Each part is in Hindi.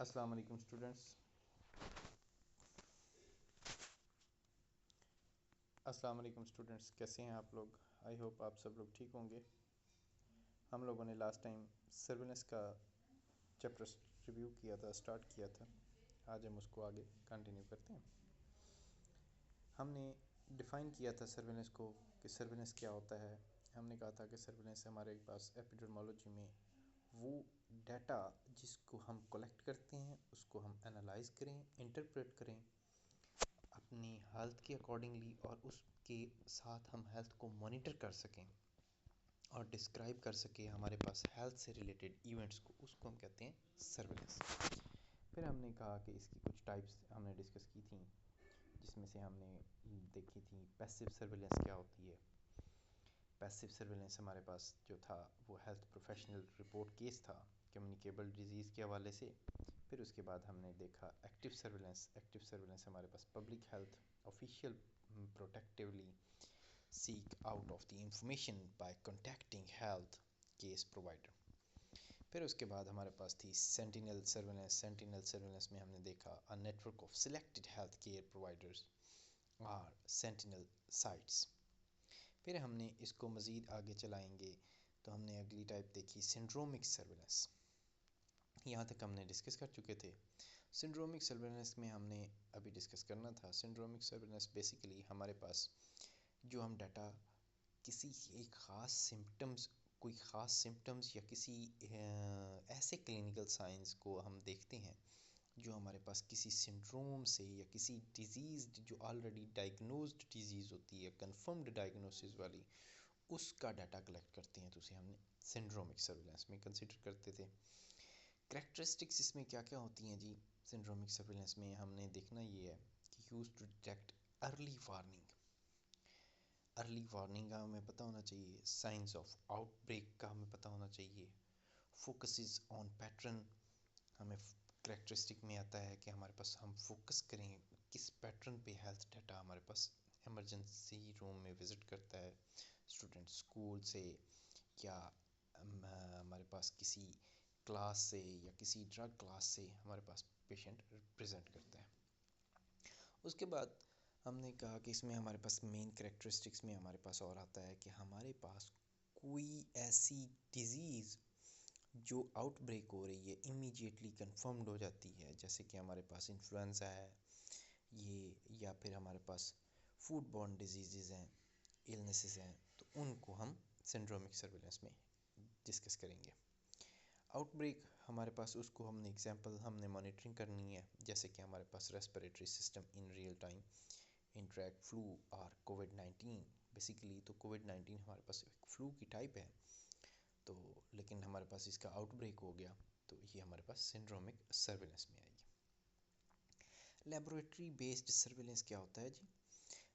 अस्सलाम वालेकुम स्टूडेंट्स। कैसे हैं आप लोग? आई होप आप सब लोग ठीक होंगे। हम लोगों ने लास्ट टाइम सर्विलेंस का चैप्टर रिव्यू किया था, स्टार्ट किया था। आज हम उसको आगे कंटिन्यू करते हैं। हमने डिफ़ाइन किया था सर्विलेंस को कि सर्विलेंस क्या होता है। हमने कहा था कि सर्विलेंस हमारे पास एपिडेमियोलॉजी में वो डाटा जिसको हम कलेक्ट करते हैं उसको हम एनालाइज करें, इंटरप्रेट करें अपनी हेल्थ के अकॉर्डिंगली, और उसके साथ हम हेल्थ को मॉनिटर कर सकें और डिस्क्राइब कर सकें हमारे पास हेल्थ से रिलेटेड इवेंट्स को, उसको हम कहते हैं सर्विलेंस। फिर हमने कहा कि इसकी कुछ टाइप्स हमने डिस्कस की थी, जिसमें से हमने देखी थी पैसिव सर्विलेंस क्या होती है। पैसिव सर्विलेंस हमारे पास जो था वो हेल्थ प्रोफेशनल रिपोर्ट केस था कम्युनिकेबल डिजीज़ के हवाले से। फिर उसके बाद हमने देखा एक्टिव सर्विलेंस। एक्टिव सर्विलेंस हमारे पास public health official protectively seek out of the information by contacting health case provider. फिर उसके बाद हमारे पास थी सेंटिनल सर्विलेंस। सेंटिनल सर्विलेंस में हमने देखा a network of selected health care providers or sentinel sites. फिर हमने इसको मज़ीद आगे चलाएंगे तो हमने अगली टाइप देखी सिंड्रोमिक सर्विलेंस। यहाँ तक हमने डिस्कस कर चुके थे। सिंड्रोमिक सर्विलेंस में हमने अभी डिस्कस करना था। सिंड्रोमिक सर्विलेंस बेसिकली हमारे पास जो हम डाटा किसी एक ख़ास सिम्टम्स, कोई ख़ास सिम्टम्स या किसी ऐसे क्लिनिकल साइंस को हम देखते हैं जो हमारे पास किसी सिंड्रोम से या किसी डिज़ीज़ जो ऑलरेडी डायग्नोज्ड डिज़ीज़ होती है, कंफर्म्ड डायग्नोसिस वाली, उसका डाटा कलेक्ट करते हैं, तो उसे हमने सिंड्रोमिक सर्विलेंस में कंसिडर करते थे। कैरेक्टरिस्टिक्स इसमें क्या क्या होती हैं जी? सिंड्रोमिक सर्विलेंस में हमने देखना ये है कि use to detect early warning. Early warning का हमें पता होना चाहिए। साइंस ऑफ आउटब्रेक का हमें पता होना चाहिए। फोकसेस ऑन पैटर्न हमें कैरेक्टरिस्टिक में आता है कि हमारे पास हम फोकस करें किस पैटर्न पे हेल्थ डाटा हमारे पास इमरजेंसी रूम में विज़िट करता है, स्टूडेंट स्कूल से या हमारे पास किसी क्लास से या किसी ड्रग क्लास से हमारे पास पेशेंट प्रेजेंट करता है। उसके बाद हमने कहा कि इसमें हमारे पास मेन कैरेक्टरिस्टिक्स में हमारे पास और आता है कि हमारे पास कोई ऐसी डिज़ीज़ जो आउटब्रेक हो रही है इमीडिएटली कंफर्म्ड हो जाती है, जैसे कि हमारे पास इन्फ्लुएंजा है ये, या फिर हमारे पास फूड बॉर्न डिजीज़ हैं, इलनेसेस हैं, तो उनको हम सिंड्रोमिक सर्विलेंस में डिस्कस करेंगे। आउटब्रेक हमारे पास उसको हमने एग्जांपल हमने मॉनिटरिंग करनी है, जैसे कि हमारे पास respiratory system in real time interact flu और कोविड-19। बेसिकली तो कोविड-19 हमारे पास एक फ्लू की टाइप है, तो लेकिन हमारे पास इसका आउटब्रेक हो गया, तो ये हमारे पास सिंड्रोमिक सर्विलेंस में आएगी। लेबोरेटरी बेस्ड सर्विलेंस क्या होता है जी?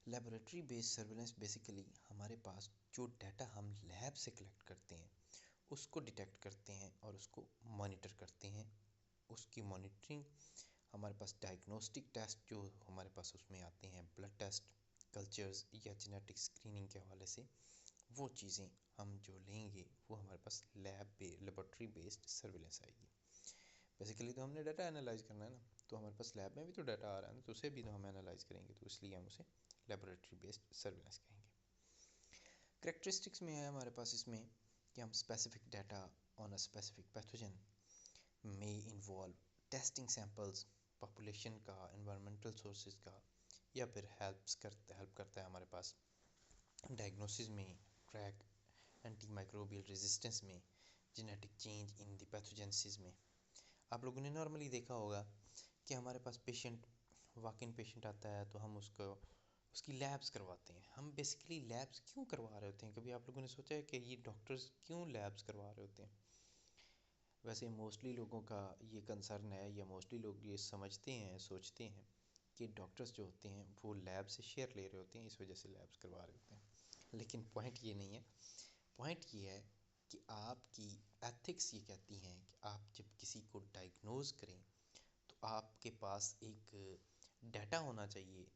लेबोरेटरी बेस्ड सर्विलेंस बेसिकली हमारे पास जो डाटा हम लैब से कलेक्ट करते हैं उसको डिटेक्ट करते हैं और उसको मॉनिटर करते हैं। उसकी मॉनिटरिंग हमारे पास डायग्नोस्टिक टेस्ट जो हमारे पास उसमें आते हैं, ब्लड टेस्ट, कल्चर्स या जेनेटिक स्क्रीनिंग के हवाले से, वो चीज़ें हम जो लेंगे वो हमारे पास लेबोरेटरी बेस्ड सर्विलेंस आएगी। बेसिकली तो हमने डाटा एनालाइज करना है ना, तो हमारे पास लैब में भी तो डाटा आ रहा है ना, तो उसे भी तो हम एनालाइज करेंगे, तो इसलिए हम उसे लेबोरेटरी बेस्ड सर्विलेंस कहेंगे। कैरेक्टरिस्टिक्स में है हमारे पास इसमें कि हम specific data on a specific pathogen में इन्वॉल्व टेस्टिंग सैम्पल्स, पॉपुलेशन का, एनवायरमेंटल सोर्सेज का, या फिर हेल्प करता है हमारे पास डायग्नोसिस में, ट्रैक एंटी माइक्रोबियल रेजिस्टेंस में, genetic change in the pathogenesis में। आप लोगों ने नॉर्मली देखा होगा कि हमारे पास पेशेंट, वॉक इन पेशेंट आता है तो हम उसकी लैब्स करवाते हैं। हम बेसिकली लैब्स क्यों करवा रहे होते हैं? कभी आप लोगों ने सोचा है कि ये डॉक्टर्स क्यों लैब्स करवा रहे होते हैं? वैसे मोस्टली लोगों का ये कंसर्न है, या मोस्टली लोग ये समझते हैं, सोचते हैं कि डॉक्टर्स जो होते हैं वो लैब से शेयर ले रहे होते हैं, इस वजह से लैब्स करवा रहे होते हैं। लेकिन पॉइंट ये नहीं है। पॉइंट ये है कि आपकी एथिक्स ये कहती हैं कि आप जब किसी को डायग्नोज करें तो आपके पास एक डाटा होना चाहिए,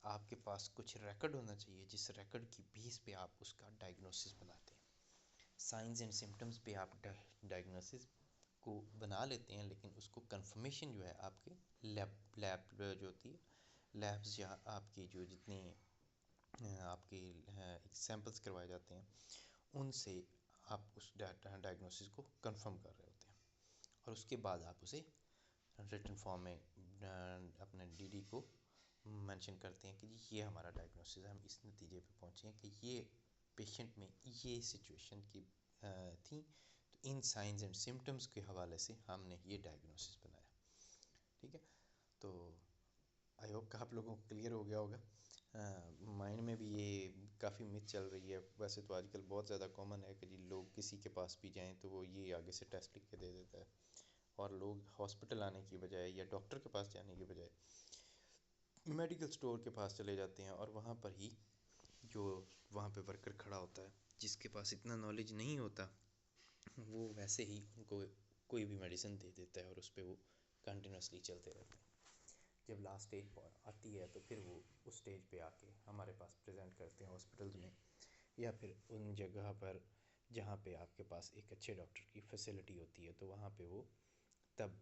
आपके पास कुछ रिकॉर्ड होना चाहिए, जिस रिकॉर्ड की बेस पे आप उसका डायग्नोसिस बनाते हैं। साइंस एंड सिम्टम्स पे आप डायग्नोसिस उसको बना लेते हैं, लेकिन उसको कंफर्मेशन जो है आपके लैब जो होती है, लैब्स या आपकी जो जितनी आपके सैम्पल्स करवाए जाते हैं उनसे आप उस डायग्नोसिस को कंफर्म कर रहे होते हैं, और उसके बाद आप उसे रिटन फॉर्म में अपने डीडी को मेंशन करते हैं कि ये हमारा डायग्नोसिस है, हम इस नतीजे पे पहुँचे हैं कि ये पेशेंट में ये सिचुएशन की थी, तो इन साइंस एंड सिम्टम्स के हवाले से हमने ये डायग्नोसिस बनाया। ठीक है, तो आई होप कि आप लोगों को क्लियर हो गया होगा। माइंड में भी ये काफ़ी मिथ चल रही है। वैसे तो आजकल बहुत ज़्यादा कॉमन है कि जी लोग किसी के पास भी जाएं तो वो ये आगे से टेस्ट लिख के दे देता है, और लोग हॉस्पिटल आने की बजाय या डॉक्टर के पास जाने की बजाय मेडिकल स्टोर के पास चले जाते हैं, और वहाँ पर ही जो वहाँ पे वर्कर खड़ा होता है जिसके पास इतना नॉलेज नहीं होता, वो वैसे ही उनको कोई भी मेडिसिन दे देता है और उस पर वो कंटिन्यूसली चलते रहते हैं। जब लास्ट स्टेज आती है तो फिर वो उस स्टेज पे आके हमारे पास प्रेजेंट करते हैं हॉस्पिटल्स में, या फिर उन जगह पर जहाँ पे आपके पास एक अच्छे डॉक्टर की फैसिलिटी होती है, तो वहाँ पे वो तब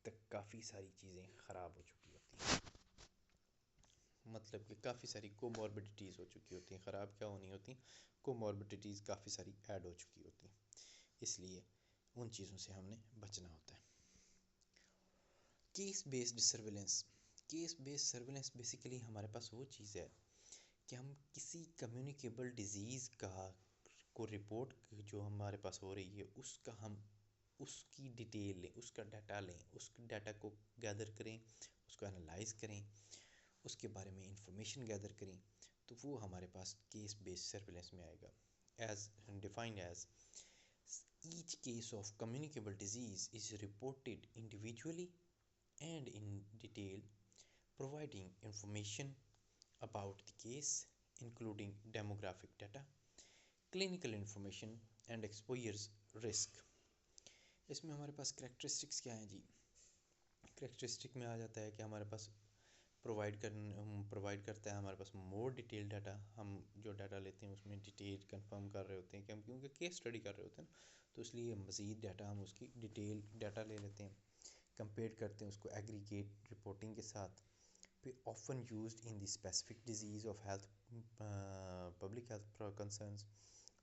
तक काफ़ी सारी चीज़ें ख़राब हो चुकी होती हैं, मतलब कि काफ़ी सारी कोमॉर्बिडिटीज़ हो चुकी होती हैं। ख़राब क्या होनी होती, कोमॉर्बिडिटीज़ काफ़ी सारी ऐड हो चुकी होती हैं, इसलिए उन चीज़ों से हमने बचना होता है। केस बेस्ड सर्विलेंस बेसिकली हमारे पास वो चीज़ है कि हम किसी कम्युनिकेबल डिजीज़ को रिपोर्ट जो हमारे पास हो रही है उसका हम उसकी डिटेल लें, उसका डाटा लें, उस डाटा को गैदर करें, उसको एनालाइज करें, उसके बारे में इंफॉर्मेशन गैदर करें, तो वो हमारे पास केस बेस्ड सर्विलेंस में आएगा। As defined as each case of communicable disease is reported individually and in detail, providing information about the case including demographic data, clinical information and exposure risk। इसमें हमारे पास करेक्टरिस्टिक्स क्या हैं जी? करेक्टरिस्टिक में आ जाता है कि हमारे पास प्रोवाइड करता है हमारे पास मोर डिटेल डाटा। हम जो डाटा लेते हैं उसमें डिटेल कंफर्म कर रहे होते हैं कि हम क्योंकि केस स्टडी कर रहे होते हैं, तो इसलिए मज़ीद डाटा हम उसकी डिटेल डाटा ले लेते हैं, कंपेयर करते हैं उसको एग्रीगेट रिपोर्टिंग के साथ। फिर often used in the specific disease of health public health concerns.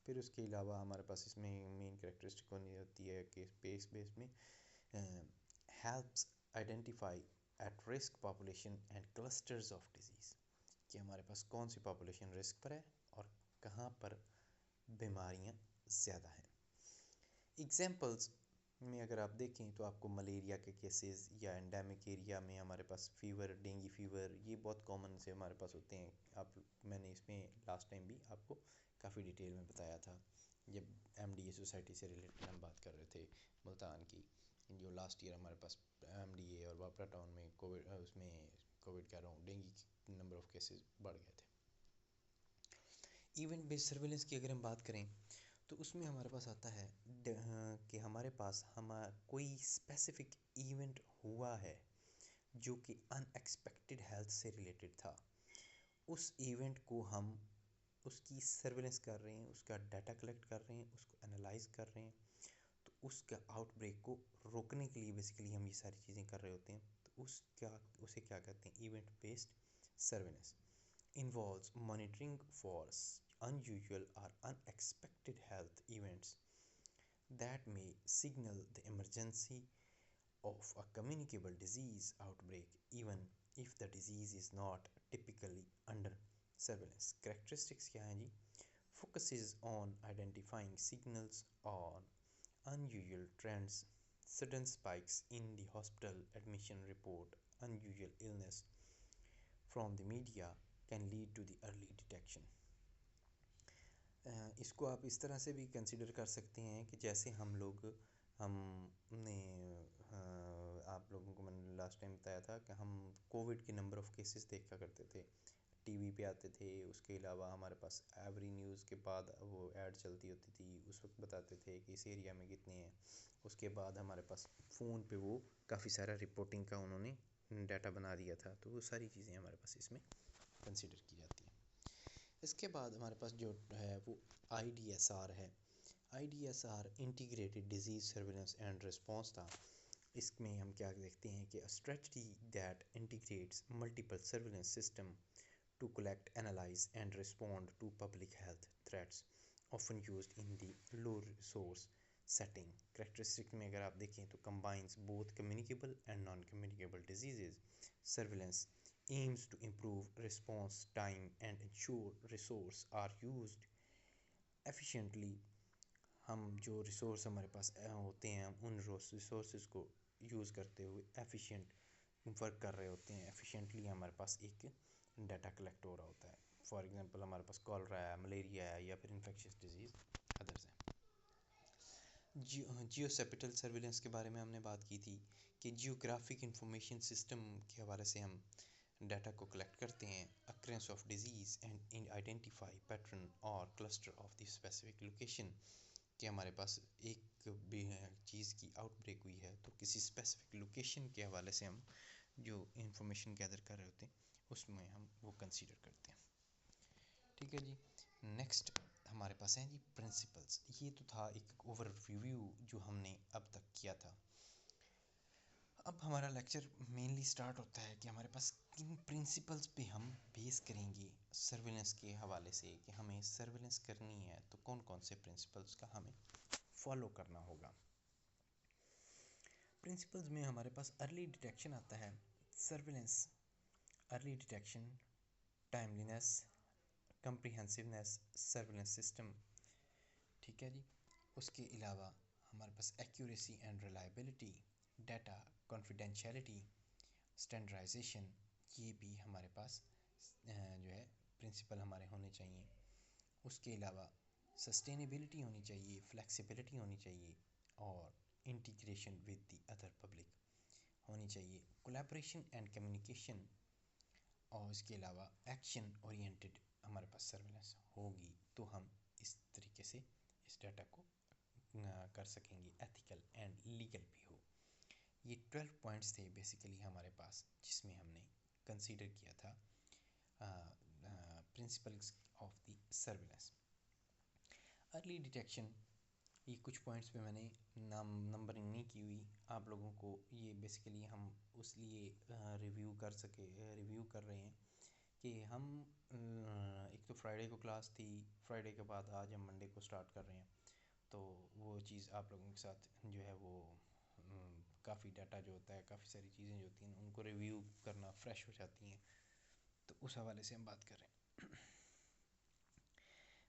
फिर उसके अलावा हमारे पास इसमें मेन करेक्टरिस्टिक होती है कि स्पेस बेस में helps identify at risk population and clusters of disease, कि हमारे पास कौन सी पॉपुलेशन रिस्क पर है और कहाँ पर बीमारियाँ ज़्यादा हैं। एग्जांपल्स में अगर आप देखें तो आपको मलेरिया के केसेस या एंडेमिक एरिया में हमारे पास फीवर, डेंगू फीवर, ये बहुत कॉमन से हमारे पास होते हैं। मैंने इसमें लास्ट टाइम भी आपको काफ़ी डिटेल में बताया था जब एमडीए सोसाइटी से रिलेटेड हम बात कर रहे थे मुल्तान की, जो लास्ट ईयर हमारे पास एमडीए और वापरा टाउन में कोविड कह रहा हूँ, डेंगू के नंबर ऑफ़ केसेस बढ़ गए थे। इवेंट बेस्ड सर्विलेंस की अगर हम बात करें तो उसमें हमारे पास आता है कि हमारे पास कोई स्पेसिफिक इवेंट हुआ है जो कि अनएक्सपेक्टेड हेल्थ से रिलेटेड था। उस इवेंट को हम उसकी सर्विलेंस कर रहे हैं, उसका डाटा कलेक्ट कर रहे हैं, उसको एनालाइज कर रहे हैं, तो उसका आउटब्रेक को रोकने के लिए बेसिकली हम ये सारी चीज़ें कर रहे होते हैं। तो उसे क्या कहते हैं? Event based surveillance involves monitoring for unusual or unexpected health events that may signal the emergency of a communicable disease outbreak, even if the disease is not typically under surveillance। Characteristics क्या हैं जी? Focuses on identifying signals on unusual trends, sudden spikes in the hospital admission report, unusual illness from the media can lead to the early detection। इसको आप इस तरह से भी कंसिडर कर सकते हैं कि जैसे हमने आप लोगों को मैंने लास्ट टाइम बताया था कि हम कोविड के नंबर ऑफ़ केसेस देखा करते थे, टीवी पे आते थे। उसके अलावा हमारे पास एवरी न्यूज़ के बाद वो ऐड चलती होती थी, उस वक्त बताते थे कि इस एरिया में कितने हैं। उसके बाद हमारे पास फ़ोन पे वो काफ़ी सारा रिपोर्टिंग का उन्होंने डाटा बना दिया था, तो वो सारी चीज़ें हमारे पास इसमें कंसिडर की जाती हैं। इसके बाद हमारे पास जो है वो IDSR है। IDSR integrated disease surveillance and response था। इसमें हम क्या देखते हैं कि strategy that integrates multiple surveillance system to collect, analyse and respond to public health threats often used in the low resource setting. Characteristic में अगर आप देखें तो combines both communicable and non communicable diseases. Surveillance aims to improve response time and ensure resources are used efficiently। हम जो रिसोर्स हमारे पास होते हैं हम उन रिसोर्स को यूज़ करते हुए एफिशिएंट वर्क कर रहे होते हैं। एफिशिएंटली हमारे पास एक डाटा कलेक्ट हो रहा होता है। फॉर एग्जांपल हमारे पास कॉलरा है, मलेरिया है या फिर इन्फेक्शियस डिजीज़ अदर्स हैं। जियोस्पेटियल सर्विलेंस के बारे में हमने बात की थी कि जियोग्राफिक इंफॉर्मेशन सिस्टम के हवाले से हम डाटा को कलेक्ट करते हैं। Occurrences of disease and identify pattern और cluster of the specific location कि हमारे पास एक भी चीज़ की आउटब्रेक हुई है तो किसी स्पेसिफिक लोकेशन के हवाले से हम जो इंफॉर्मेशन गैदर कर रहे होते हैं उसमें हम वो कंसीडर करते हैं। ठीक है जी। नेक्स्ट हमारे पास हैं जी प्रिंसिपल्स। ये तो था एक ओवरव्यू जो हमने अब तक किया था। अब हमारा लेक्चर मेनली स्टार्ट होता है कि हमारे पास किन प्रिंसिपल्स पे हम बेस करेंगे सर्विलेंस के हवाले से कि हमें सर्विलेंस करनी है तो कौन कौन से प्रिंसिपल्स का हमें फॉलो करना होगा। प्रिंसिपल्स में हमारे पास अर्ली डिटेक्शन आता है। Surveillance, early detection, timeliness, comprehensiveness, surveillance system. ठीक है जी। उसके अलावा हमारे पास accuracy and reliability, data confidentiality, standardisation, ये भी हमारे पास जो है प्रिंसिपल हमारे होने चाहिए। उसके अलावा सस्टेनेबिलिटी होनी चाहिए, फ्लेक्सिबिलिटी होनी चाहिए और integration with the other public होनी चाहिए, कोलैबोरेशन एंड कम्युनिकेशन। और इसके अलावा एक्शन ओरिएंटेड हमारे पास सर्विलेंस होगी तो हम इस तरीके से इस डाटा को कर सकेंगे, एथिकल एंड लीगल भी हो। ये 12 पॉइंट्स थे बेसिकली हमारे पास जिसमें हमने कंसीडर किया था principles of the surveillance. Early detection, ये कुछ पॉइंट्स पे मैंने नंबरिंग नहीं की हुई आप लोगों को, ये बेसिकली हम उस लिए रिव्यू कर रहे हैं कि हम एक तो फ्राइडे को क्लास थी, फ्राइडे के बाद आज हम मंडे को स्टार्ट कर रहे हैं तो वो चीज़ आप लोगों के साथ जो है वो काफ़ी डाटा जो होता है, काफ़ी सारी चीज़ें जो होती हैं उनको रिव्यू करना फ्रेश हो जाती हैं तो उस हवाले से हम बात कर रहे हैं।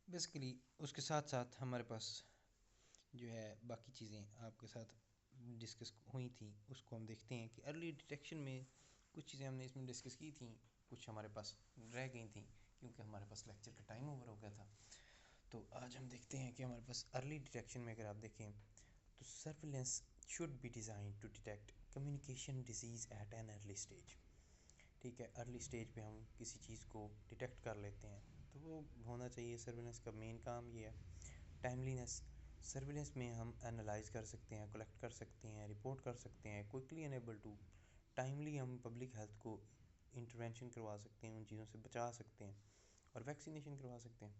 बेसिकली उसके साथ साथ हमारे पास जो है बाकी चीज़ें आपके साथ डिस्कस हुई थी उसको हम देखते हैं कि अर्ली डिटेक्शन में कुछ चीज़ें हमने इसमें डिस्कस की थी, कुछ हमारे पास रह गई थी क्योंकि हमारे पास लेक्चर का टाइम ओवर हो गया था। तो आज हम देखते हैं कि हमारे पास अर्ली डिटेक्शन में अगर आप देखें तो surveillance should be design to detect communication disease at an early stage. ठीक है, अर्ली स्टेज पे हम किसी चीज़ को डिटेक्ट कर लेते हैं तो वो होना चाहिए। सर्विलेंस का मेन काम ये है। टाइमलीनेस, सर्विलेंस में हम एनालाइज कर सकते हैं, कलेक्ट कर सकते हैं, रिपोर्ट कर सकते हैं, क्विकली एनेबल टू टाइमली हम पब्लिक हेल्थ को इंटरवेंशन करवा सकते हैं, उन चीज़ों से बचा सकते हैं और वैक्सीनेशन करवा सकते हैं।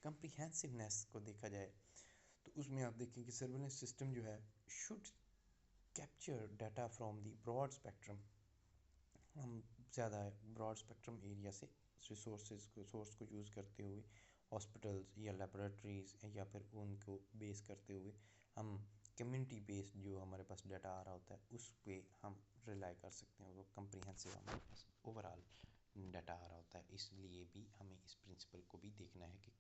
कम्प्रिहेंसिवनेस को देखा जाए तो उसमें आप देखें कि सर्विलेंस सिस्टम जो है should capture data from the broad spectrum. हम ज़्यादा ब्रॉड स्पेक्ट्रम एरिया से सोर्स को यूज़ करते हुए हॉस्पिटल्स या लेबोरेटरीज़ या फिर उनको बेस करते हुए हम कम्युनिटी बेस्ड जो हमारे पास डाटा आ रहा होता है उस पर हम रिलाई कर सकते हैं। वो कम्प्रिहेंसिव हमारे पास ओवरऑल डाटा आ रहा होता है, इसलिए भी हमें इस प्रिंसिपल को भी देखना है कि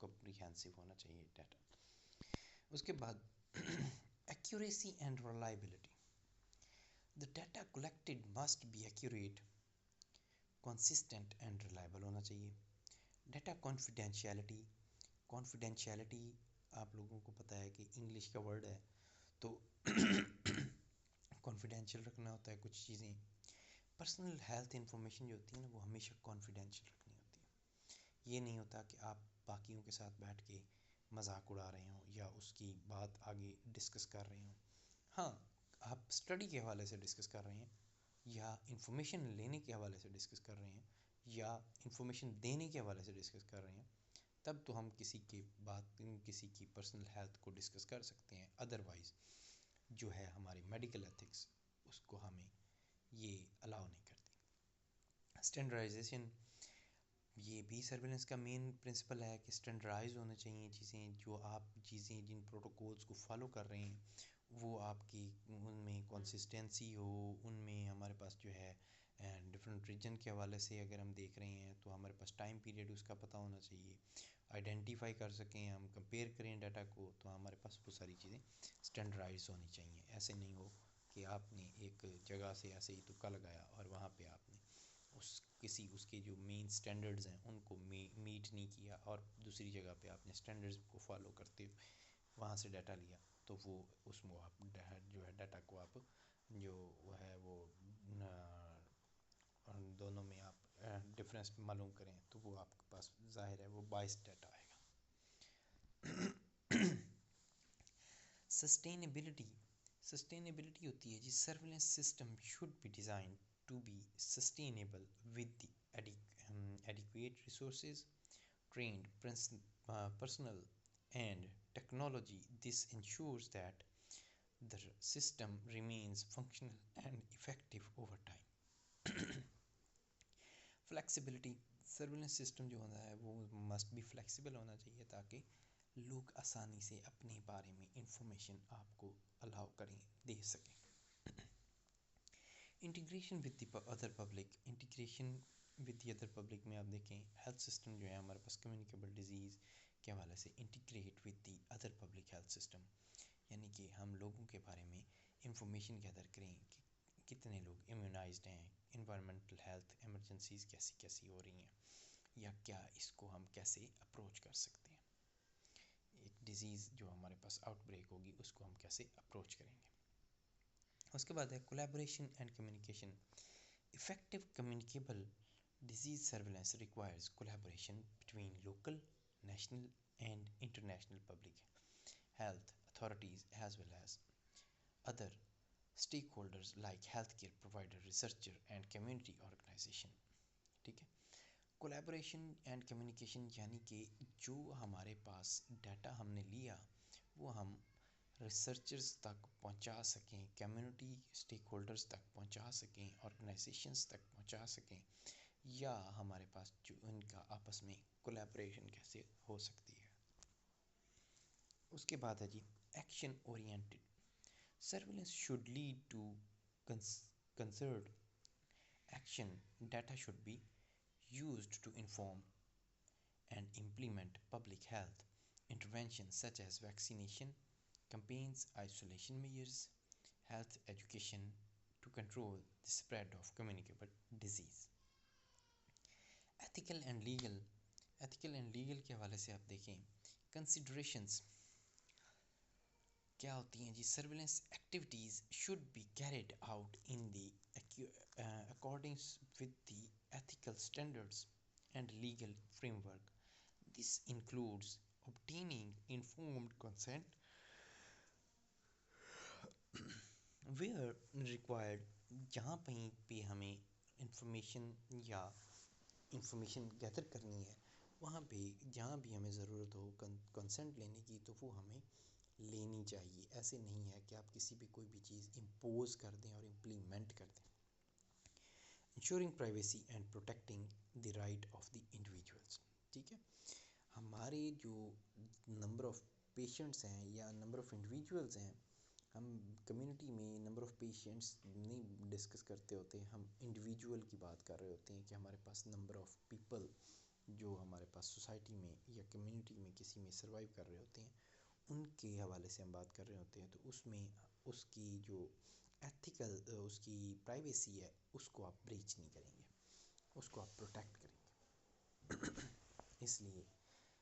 कम्प्रिहेंसिव होना चाहिए डाटा। उसके बाद accuracy and reliability, the data collected must be accurate, consistent and reliable होना चाहिए। डाटा कॉन्फिडेंशियलिटी, कॉन्फिडेंशियलिटी आप लोगों को पता है कि इंग्लिश का वर्ड है तो कॉन्फिडेंशियल रखना होता है कुछ चीज़ें। पर्सनल हेल्थ इंफॉर्मेशन जो होती है ना वो हमेशा कॉन्फिडेंशियल रखनी होती है। ये नहीं होता कि आप बाकियों के साथ बैठ के मजाक उड़ा रहे हों या उसकी बात आगे डिस्कस कर रहे हों। हाँ, आप स्टडी के हवाले से डिस्कस कर रहे हैं या इंफॉर्मेशन लेने के हवाले से डिस्कस कर रहे हैं या इंफॉर्मेशन देने के हवाले से डिस्कस कर रहे हैं तब तो हम किसी की पर्सनल हेल्थ को डिस्कस कर सकते हैं। अदरवाइज़ जो है हमारी मेडिकल एथिक्स उसको हमें ये अलाउ नहीं करती। स्टैंडर्डाइजेशन, ये भी सर्विलेंस का मेन प्रिंसिपल है कि स्टैंडर्डाइज होने चाहिए चीज़ें। जो आप चीज़ें जिन प्रोटोकॉल्स को फॉलो कर रहे हैं वो आपकी उनमें कंसिस्टेंसी हो, उनमें हमारे पास जो है डिफरेंट रीजन के हवाले से अगर हम देख रहे हैं तो हमारे पास टाइम पीरियड उसका पता होना चाहिए, आइडेंटिफाई कर सकें, हम कंपेयर करें डाटा को, तो हमारे पास वो सारी चीज़ें स्टैंडर्डाइज होनी चाहिए। ऐसे नहीं हो कि आपने एक जगह से ऐसे ही तुक्का लगाया और वहाँ पे आपने उसके जो मेन स्टैंडर्ड्स हैं उनको मीट नहीं किया और दूसरी जगह पे आपने स्टैंडर्ड्स को फॉलो करते हुए वहाँ से डाटा लिया, तो वो उसमें आप जो है डाटा को आप जो है वो दोनों में आप डिफरेंस मालूम करें तो वो आपके पास ज़ाहिर है वो बाइस्ड डाटा आएगा। सस्टेनेबिलिटी होती है जी, surveillance system should be design to be sustainable with the adequate resources, trained personnel and technology. This ensures that the system remains functional and effective over time. Flexibility, surveillance system जो होता है वो मस्ट बी फ्लेक्सिबल होना चाहिए ताकि लोग आसानी से अपने बारे में इंफॉर्मेशन आपको अलाउ करें, दे सकें। Integration with the other public, integration with the other public में आप देखें हेल्थ सिस्टम जो है हमारे पास कम्युनिकेबल डिजीज़ के हवाले से integrate with the other public health system, यानी कि हम लोगों के बारे में इंफॉर्मेशन गैदर करें कि कितने लोग इम्यूनाइज्ड हैं, इन्वायरमेंटल हेल्थ एमरजेंसीज़ कैसी कैसी हो रही हैं, या क्या इसको हम कैसे अप्रोच कर सकते हैं, एक डिज़ीज़ जो हमारे पास आउटब्रेक होगी उसको हम कैसे अप्रोच करेंगे। उसके बाद है collaboration and communication. Effective communicable disease surveillance requires collaboration between local, national and international public health authorities as well as other stakeholders like healthcare provider, researcher and community organization। ठीक है, कोलैबोरेशन एंड कम्युनिकेशन यानी कि जो हमारे पास डाटा हमने लिया वो हम रिसर्चर्स तक पहुंचा सकें, कम्युनिटी स्टेक होल्डर्स तक पहुंचा सकें, ऑर्गेनाइजेशंस तक पहुंचा सकें, या हमारे पास जो उनका आपस में कोलैबोरेशन कैसे हो सकती है। उसके बाद है जी action oriented surveillance should lead to concerted action. Data should be used to inform and implement public health interventions such as vaccination campaigns, isolation measures, health education to control the spread of communicable disease. Ethical and legal के हवाले से आप देखें कंसिडरेशंस क्या होती हैं जी। Surveillance activities should be carried out in the accordance with the ethical standards and legal framework. This includes obtaining informed consent where required, जहाँ कहीं पे हमें इंफॉर्मेशन गैदर करनी है वहाँ पे जहाँ भी हमें ज़रूरत हो कंसेंट लेने की तो वो हमें लेनी चाहिए। ऐसे नहीं है कि आप किसी भी कोई भी चीज़ इम्पोज कर दें और इम्प्लीमेंट कर दें। Ensuring privacy and protecting the right of the individuals. ठीक है, हमारे जो नंबर ऑफ़ पेशेंट्स हैं या नंबर ऑफ़ इंडिविजुअल्स हैं, हम कम्युनिटी में नंबर ऑफ़ पेशेंट्स नहीं डिस्कस करते होते, हम इंडिविजुअल की बात कर रहे होते हैं कि हमारे पास नंबर ऑफ़ पीपल जो हमारे पास सोसाइटी में या कम्युनिटी में किसी में सर्वाइव कर रहे होते हैं उनके हवाले से हम बात कर रहे होते हैं। तो उसमें उसकी जो एथिकल उसकी प्राइवेसी है उसको आप ब्रीच नहीं करेंगे, उसको आप प्रोटेक्ट करेंगे। इसलिए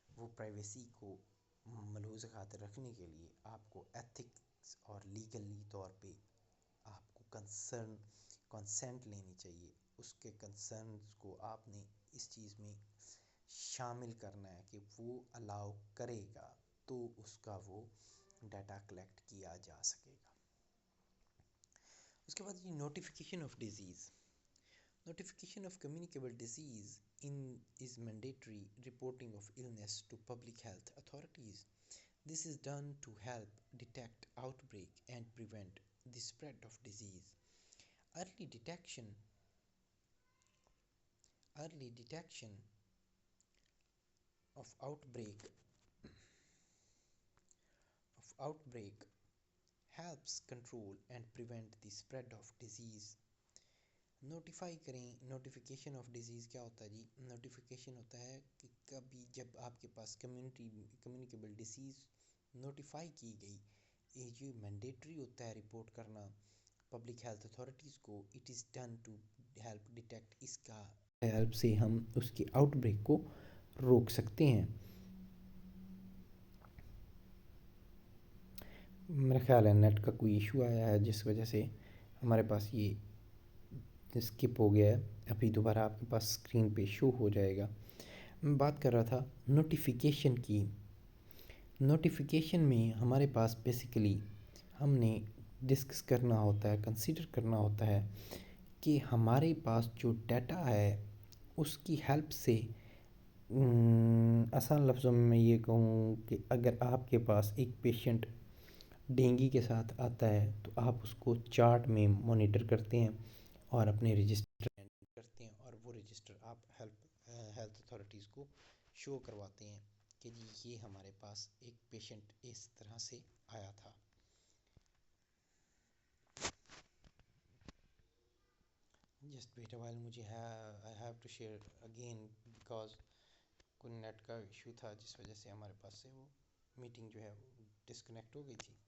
वो प्राइवेसी को मलूज़ खातिर रखने के लिए आपको एथिक्स और लीगली तौर पे आपको कंसेंट लेनी चाहिए। उसके कंसर्न्स को आपने इस चीज़ में शामिल करना है कि वो अलाउ करेगा तो उसका वो डाटा कलेक्ट किया जा सकेगा। उसके बाद ये notification of disease. Notification of communicable disease is mandatory reporting of illness to public health authorities. This is done to help detect outbreak and prevent the spread of disease. Early detection early detection of outbreak helps control and prevent the spread of disease. Notify करें। नोटिफिकेशन ऑफ डिजीज़ क्या होता है जी? नोटिफिकेशन होता है कि कभी जब आपके पास कम्युनिकेबल डिसीज़ नोटिफाई की गई, ये जो मैंडेटरी होता है रिपोर्ट करना पब्लिक हेल्थ अथॉरिटीज़ को, it is done to help detect, इसका हेल्प से हम उसके आउटब्रेक को रोक सकते हैं। मेरा ख्याल है नेट का कोई इशू आया है जिस वजह से हमारे पास ये स्किप हो गया है। अभी दोबारा आपके पास स्क्रीन पे शो हो जाएगा। मैं बात कर रहा था नोटिफिकेशन की। नोटिफिकेशन में हमारे पास बेसिकली हमने डिस्कस करना होता है, कंसीडर करना होता है कि हमारे पास जो डाटा है उसकी हेल्प से आसान लफ्ज़ों में मैं ये कहूँ कि अगर आपके पास एक पेशेंट डेंगू के साथ आता है तो आप उसको चार्ट में मॉनिटर करते हैं और अपने रजिस्टर करते हैं, और वो रजिस्टर आप हेल्थ अथॉरिटीज़ को शो करवाते हैं कि जी ये हमारे पास एक पेशेंट इस तरह से आया था। जस्ट वेट अ व्हाइल, मुझे I have to share again because कोई नेट का इशू था जिस वजह से हमारे पास से वो मीटिंग जो है वो डिस्कनेक्ट हो गई थी।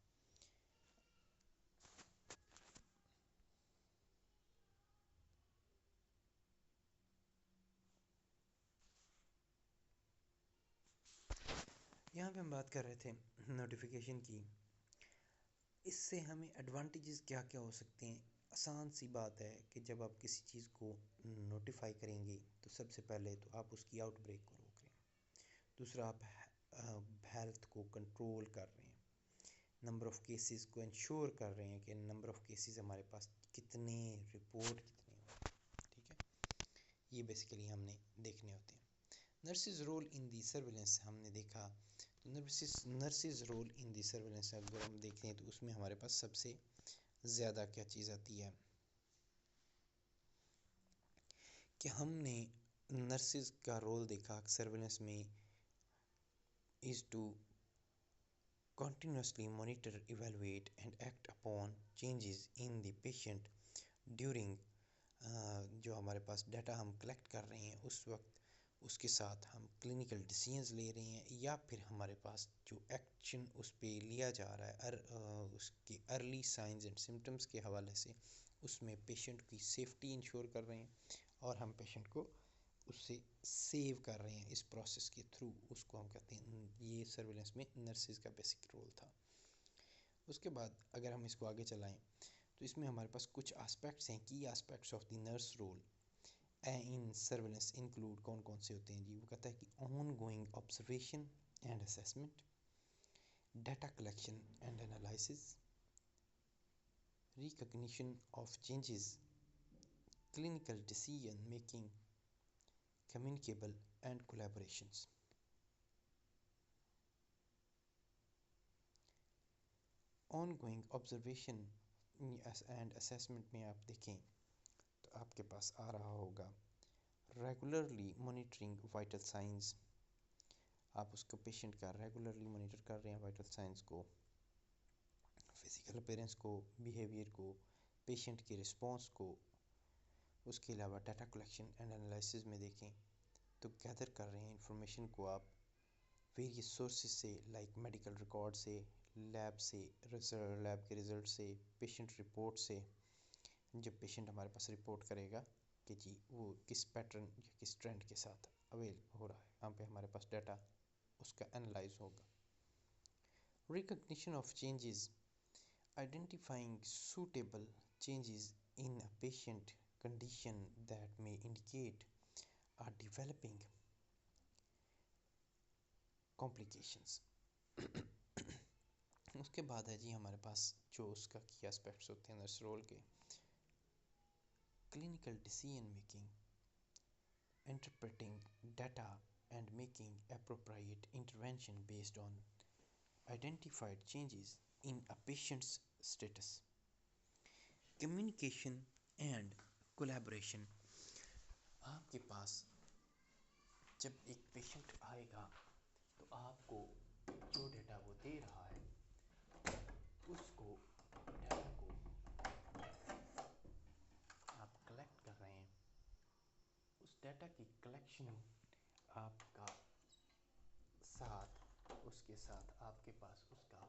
यहाँ पे हम बात कर रहे थे नोटिफिकेशन की। इससे हमें एडवांटेजेस क्या क्या हो सकते हैं? आसान सी बात है कि जब आप किसी चीज़ को नोटिफाई करेंगे तो सबसे पहले तो आप उसकी आउटब्रेक को रोक रहे हैं। दूसरा, आप हेल्थ को कंट्रोल कर रहे हैं, नंबर ऑफ़ केसेस को इंश्योर कर रहे हैं कि नंबर ऑफ़ केसेस हमारे पास कितने, रिपोर्ट कितने हैं। ठीक है, ये बेसिकली हमने देखने होते हैं। Nurses role in the surveillance हमने देखा, तो nurses role in the surveillance अगर हम देखें तो उसमें हमारे पास सबसे ज़्यादा क्या चीज़ आती है कि हमने नर्सिस का रोल देखा सर्विलेंस में is to continuously monitor, evaluate and act upon changes in the patient during जो हमारे पास डाटा हम कलेक्ट कर रहे हैं उस वक्त उसके साथ हम क्लिनिकल डिसीजंस ले रहे हैं, या फिर हमारे पास जो एक्शन उस पर लिया जा रहा है उसके अर्ली साइंस एंड सिम्टम्स के हवाले से उसमें पेशेंट की सेफ्टी इंश्योर कर रहे हैं और हम पेशेंट को उससे सेव कर रहे हैं इस प्रोसेस के थ्रू। उसको हम कहते हैं, ये सर्विलेंस में नर्सिस का बेसिक रोल था। उसके बाद अगर हम इसको आगे चलाएं तो इसमें हमारे पास कुछ एस्पेक्ट्स हैं, की aspects of the nurse role in surveillance include कौन कौन से होते हैं जी? वो कहता है कि on going observation and assessment, data collection and analysis, recognition of changes, clinical decision making, communicable and collaborations. Ongoing observation and assessment में आप देखें तो आपके पास आ रहा होगा रेगुलरली मॉनिटरिंग वाइटल साइंस। आप उसको पेशेंट का रेगुलरली मॉनिटर कर रहे हैं, वाइटल साइंस को, फिजिकल अपीयरेंस को, बिहेवियर को, पेशेंट के रिस्पॉन्स को। उसके अलावा डाटा कलेक्शन एंड एनालिसिस में देखें तो गैदर कर रहे हैं इंफॉर्मेशन को आप वेरियस सोर्सेज से, लाइक मेडिकल रिकॉर्ड से, लैब से, लैब के रिज़ल्ट से, पेशेंट रिपोर्ट से। जब पेशेंट हमारे पास रिपोर्ट करेगा कि जी वो किस पैटर्न या किस ट्रेंड के साथ अवेल हो रहा है, यहाँ पे हमारे पास डाटा उसका एनालाइज होगा। Recognition of changes, identifying suitable changes in a patient condition that may indicate are developing complications. उसके बाद है जी हमारे पास जो उसका की एस्पेक्ट्स होते हैं नर्स रोल के, clinical decision making, interpreting data, and making appropriate intervention based on identified changes in a patient's status. Communication and collaboration. आपके पास जब एक पेशेंट आएगा तो आपको जो डेटा वो दे रहा है उसको डेटा को आप कलेक्ट कर रहे हैं, उस डेटा की कलेक्शन आपका साथ उसके साथ आपके पास उसका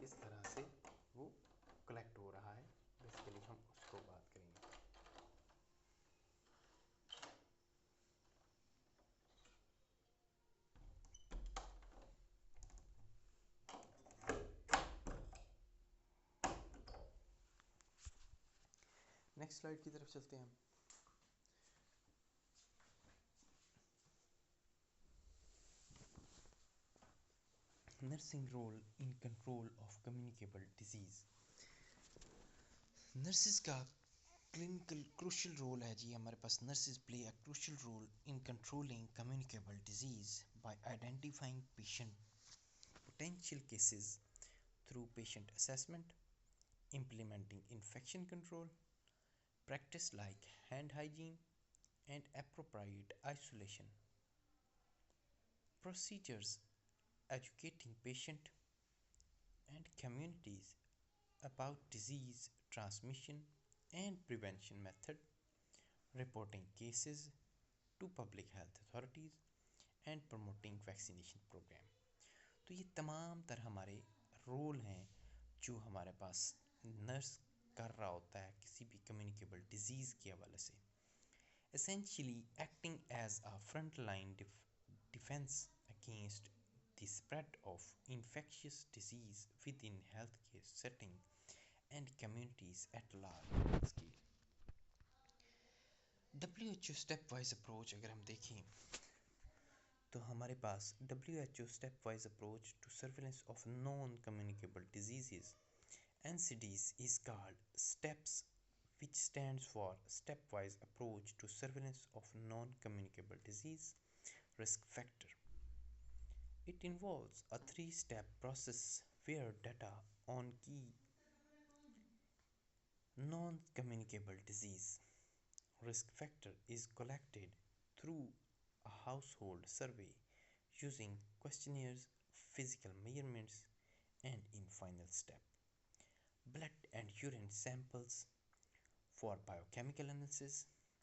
किस तरह से वो कलेक्ट हो रहा है, बेसिकली हम उसको बात करेंगे। नेक्स्ट स्लाइड की तरफ चलते हैं हम। Nursing role in control of communicable disease. Nurses का क्लिनिकल क्रूशियल रोल है जी, हमारे पास nurses play a crucial role in controlling communicable disease by identifying patient potential cases through patient assessment, implementing infection control, practice like hand hygiene and appropriate isolation, procedures, educating patient and communities about disease transmission and prevention method, reporting cases to public health authorities and promoting vaccination program। तो ये तमाम तरह हमारे रोल हैं जो हमारे पास नर्स कर रहा होता है किसी भी कम्युनिकेबल डिजीज़ के हवाले से। essentially acting as a frontline defense against the spread of infectious disease within healthcare setting and communities at large scale। WHO step wise approach अगर हम देखें तो हमारे पास WHO step wise approach to surveillance of non communicable disease NCDs is called STEPS, which stands for Stepwise Approach to Surveillance of Non-Communicable Disease Risk Factor. It involves a three-step process where data on key non-communicable disease risk factor is collected through a household survey using questionnaires, physical measurements, and in final step, blood and urine samples for biochemical analysis,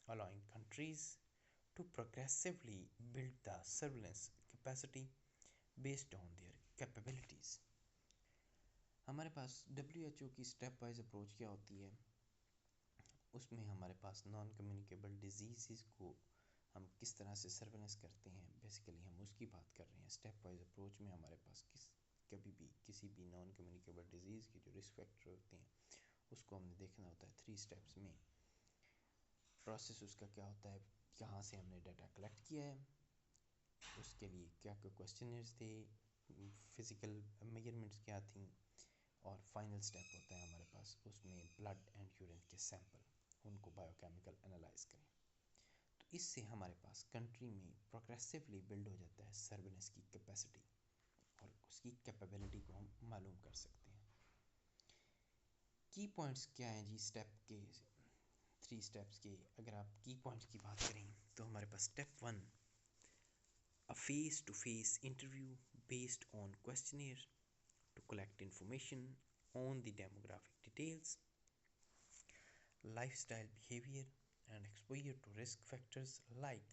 allowing countries to progressively build the surveillance capacity based on their capabilities। हमारे पास WHO की स्टेप वाइज अप्रोच क्या होती है, उसमें हमारे पास नॉन कम्युनिकेबल डिजीज़ को हम किस तरह से सर्वेलेंस करते हैं, बेसिकली हम उसकी बात कर रहे हैं। स्टेप वाइज अप्रोच में हमारे पास कभी भी किसी भी नॉन कम्युनिकेबल डिजीज़ के जो रिस्क फैक्टर होते हैं उसको हमने देखना होता है। 3 स्टेप्स में प्रोसेस उसका क्या होता है, कहाँ से हमने डाटा कलेक्ट किया है, उसके लिए क्या क्या क्वेश्चनर्स थे, फिज़िकल मेजरमेंट्स क्या थी, और फाइनल स्टेप होता है हमारे पास उसमें ब्लड एंड यूरिन के सैंपल, उनको बायोकेमिकल एनालाइज करें। तो इससे हमारे पास कंट्री में प्रोग्रेसिवली बिल्ड हो जाता है सर्वेलेंस की कैपेसिटी और उसकी कैपेबिलिटी को हम मालूम कर सकते हैं। की पॉइंट्स क्या हैं जी स्टेप के 3 स्टेप्स के, अगर आप की पॉइंट्स की बात करें तो हमारे पास step 1 a face to face interview based on questionnaire to collect information on the demographic details, lifestyle behavior and exposure to risk factors like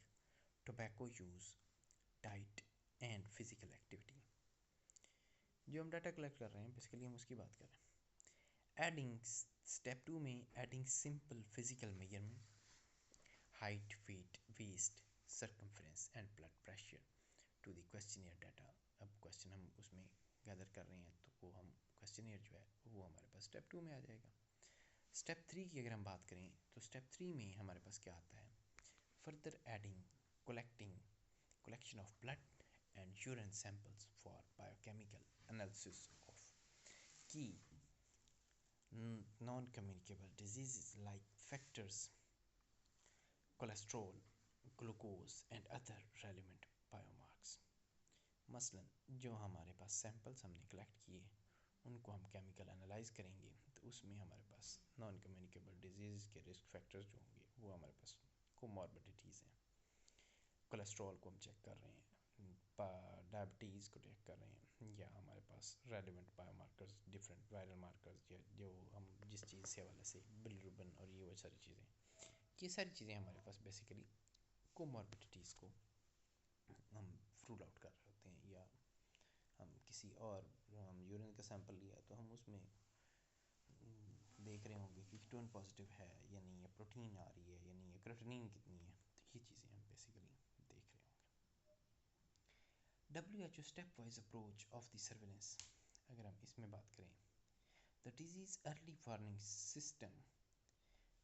tobacco use, diet and physical activity। जो हम डाटा कलेक्ट कर रहे हैं बेसिकली हम उसकी बात कर रहे हैं। एडिंग स्टेप 2 में adding simple physical measurement, height, weight, waist, circumference and blood pressure to the questionnaire data. अब क्वेश्चन हम उसमें गैदर कर रहे हैं तो वो हम क्वेश्चनियर जो है वो हमारे पास स्टेप 2 में आ जाएगा। स्टेप 3 की अगर हम बात करें तो स्टेप 3 में हमारे पास क्या आता है, further adding collection of blood and urine samples for biochemical analysis of key non-communicable diseases like factors, cholesterol, glucose and other relevant biomarkers. मसलन जो हमारे पास सैम्पल्स हमने कलेक्ट किए उनको हम केमिकल एनालाइज करेंगे तो उसमें हमारे पास नॉन कम्युनिकेबल डिजीज़ के रिस्क फैक्टर्स जो होंगे वो हमारे पास कोमॉर्बिडिटीज़ हैं। कोलेस्ट्रॉल को हम चेक कर रहे हैं, डायबिटीज़ को चेक कर रहे हैं, या हमारे पास relevant biomarkers, different viral markers, या जो हम जिस चीज़ से हवाले से बिलिरुबिन और ये वो सारी चीज़ें, ये सारी चीज़ें हमारे पास बेसिकली कोमॉर्बिडिटीज़ को हम रूल आउट कर रहे होते हैं। या हम किसी और हम यूरिन का सैंपल लिया तो हम उसमें देख रहे होंगे कि कीटोन पॉजिटिव है या नहीं, या प्रोटीन आ रही है या नहीं, या क्रेटिनिन कितनी है, तो ये चीज़ें हम बेसिकली देख रहे होंगे। WHO step wise approach of the surveillance, अगर हम इसमें बात करें, the disease early warning system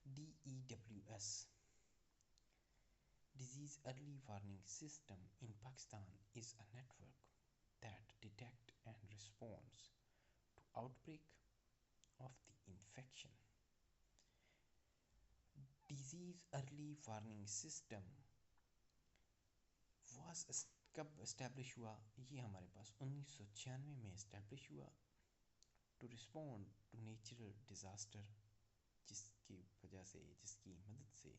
DEWS, Disease Early Warning System in Pakistan is a network that detects and responds to outbreak of the infection. Disease Early Warning System was कब इस्टेब्लिश हुआ? ये हमारे पास 1996 में इस्टेब्लिश हुआ to respond to natural disaster, जिसकी वजह से, जिसकी मदद से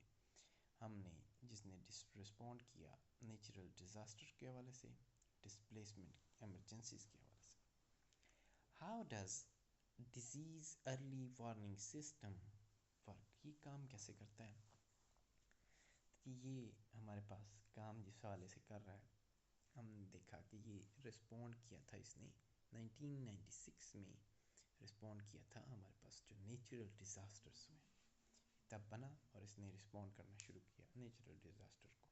जिसने रिस्पॉन्ड किया नेचुरल डिज़ास्टर के हवाले से, डिस्प्लेसमेंट एमरजेंसीज के हवाले से। How does disease early warning system work, ये काम कैसे करता है? कि ये हमारे पास काम जिस हवाले से कर रहा है, हमने देखा कि ये रिस्पॉन्ड किया था इसने 1996 में रिस्पॉन्ड किया था हमारे पास जो नेचुरल डिज़ास्टर्स में, तब बना और इसने रिस्पॉन्ड करना शुरू किया नेचुरल डिज़ास्टर को।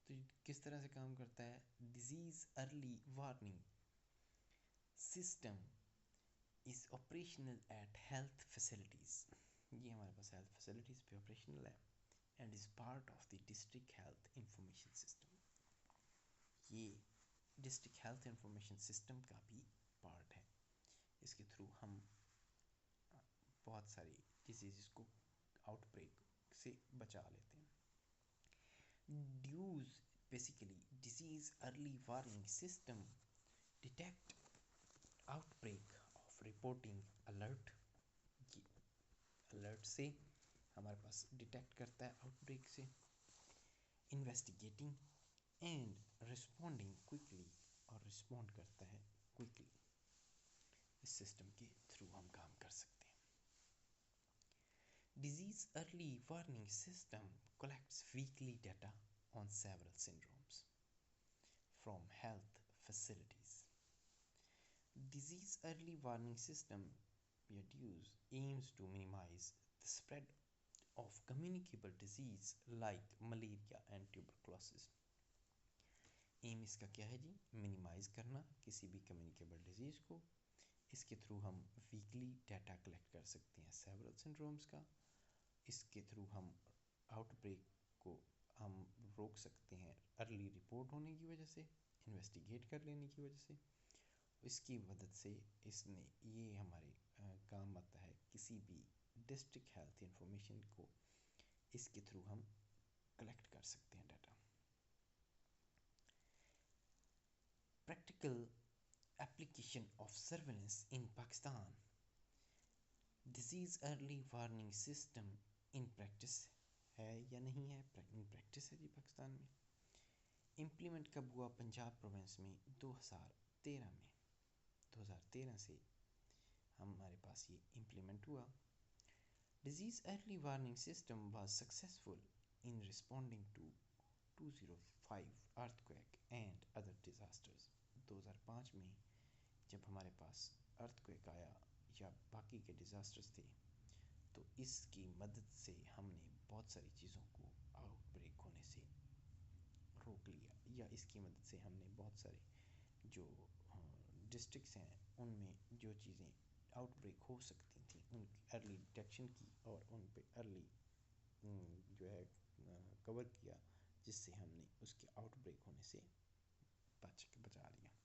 तो किस तरह से काम करता है? Disease early warning system is operational at health facilities, ये हमारे पास हेल्थ फैसिलिटीज़ पे ऑपरेशनल है, and is part of the district health information system, ये डिस्ट्रिक्ट हेल्थ इंफॉर्मेशन सिस्टम का भी पार्ट है। इसके थ्रू हम बहुत सारी डिजीज़ को आउटब्रेक से बचा लेते हैं। DEWS basically disease early warning system detect outbreak of reporting alert, alert से हमारे पास डिटेक्ट करता है आउटब्रेक से, इन्वेस्टिगेटिंग एंड रिस्पॉन्डिंग क्विकली, और रिस्पॉन्ड करता है क्विकली। इस सिस्टम के थ्रू हम काम कर सकते हैं। Disease early warning system collects weekly data on several syndromes from health facilities. Disease early warning system DEWS aims to minimize the spread of communicable disease like malaria and tuberculosis. Um इसका क्या है जी? मिनिमाइज़ करना किसी भी कम्युनिकेबल डिजीज़ को। इसके थ्रू हम वीकली डाटा कलेक्ट कर सकते हैं सेवरल सिंड्रोम्स का। इसके थ्रू हम आउटब्रेक को हम रोक सकते हैं अर्ली रिपोर्ट होने की वजह से, इन्वेस्टिगेट कर लेने की वजह से। इसकी मदद से इसने ये हमारे काम आता है किसी भी डिस्ट्रिक्ट हेल्थ इंफॉर्मेशन को इसके थ्रू हम कलेक्ट कर सकते हैं data. Practical application of surveillance in Pakistan, disease early warning system in practice है या नहीं है? इन प्रैक्टिस है जी पाकिस्तान में। इम्प्लीमेंट कब हुआ? पंजाब प्रोविंस में 2013 में, 2013 से हमारे पास ये इम्प्लीमेंट हुआ। Disease early warning system was successful in responding to 2005 earthquake and other disasters. 2005 में जब हमारे पास अर्थक्वेक आया या बाकी के डिज़ास्टर्स थे, तो इसकी मदद से हमने बहुत सारी चीज़ों को आउटब्रेक होने से रोक लिया, या इसकी मदद से हमने बहुत सारे जो डिस्ट्रिक्ट्स हैं उनमें जो चीज़ें आउटब्रेक हो सकती थी उनकी अर्ली डिटेक्शन की और उन पे अर्ली जो है कवर किया, जिससे हमने उसके आउटब्रेक होने से बचा लिया।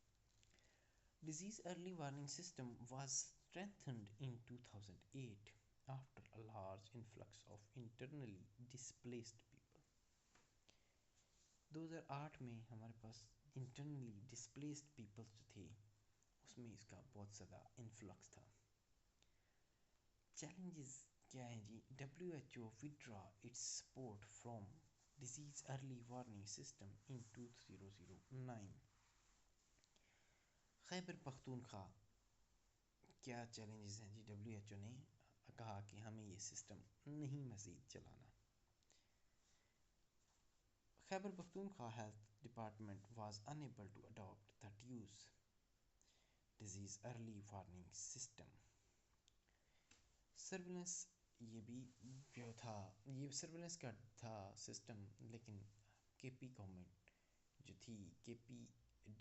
Disease early warning system was strengthened in 2008 after a large influx of internally displaced people. 2008 में हमारे पास इंटरनली डिस्प्लेस्ड पीपल्स जो थे उसमें इसका बहुत ज़्यादा इन्फ्लक्स था। चैलेंजेस क्या हैं जी? WHO withdraw it's support from disease early warning system in 2009। Khyber Pakhtunkhwa क्या चैलेंजेस हैं जी? WHO ने कहा कि हमें ये सिस्टम नहीं मज़ीद चलाना। Khyber Pakhtunkhwa health department was unable to adopt the DEWS disease early warning system. Surveillance ये भी जो था, ये सर्विलेंस का था सिस्टम, लेकिन केपी गवर्नमेंट जो थी, केपी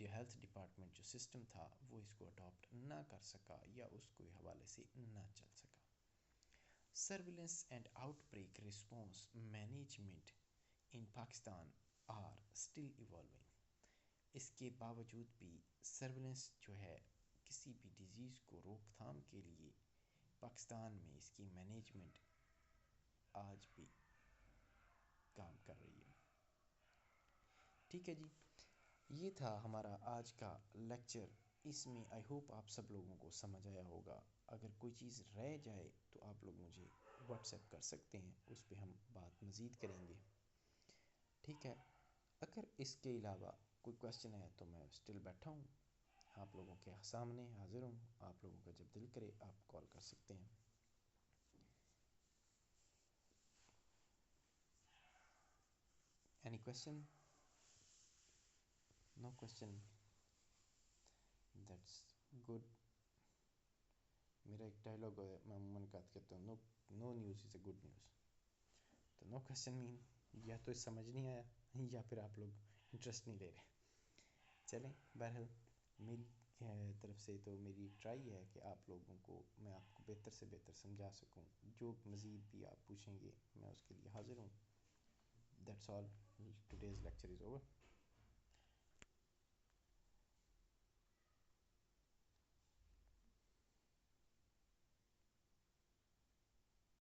हेल्थ डिपार्टमेंट जो सिस्टम था वो इसको अडॉप्ट ना कर सका या उसके हवाले से ना चल सका। Surveillance and outbreak response management in Pakistan are still evolving. इसके बावजूद भी सर्विलेंस जो है किसी भी डिजीज़ को रोकथाम के लिए पाकिस्तान में इसकी मैनेजमेंट आज भी काम कर रही है। ठीक है जी, ये था हमारा आज का लेक्चर। इसमें आई होप आप सब लोगों को समझ आया होगा। अगर कोई चीज़ रह जाए तो आप लोग मुझे व्हाट्सएप कर सकते हैं, उस पर हम बात मज़ीद करेंगे। ठीक है, अगर इसके अलावा कोई क्वेश्चन है तो मैं स्टिल बैठा हूँ, आप लोगों के सामने हाजिर हूँ। आप लोगों का जब दिल करे आप कॉल कर सकते हैं। Any question? No question, that's good. मेरा एक डायलॉग है, मैं अमूमन कहता हूँ, no news is a good news. तो नो क्वेश्चन मीन या तो समझ नहीं आया या फिर आप लोग इंटरेस्ट नहीं ले रहे। चलें, बहरहाल मेरी तरफ से तो मेरी ट्राई है कि आप लोगों को मैं आपको बेहतर से बेहतर समझा सकूं। जो मज़ीद भी आप पूछेंगे मैं उसके लिए हाज़िर हूँ। That's all, today's lecture is over.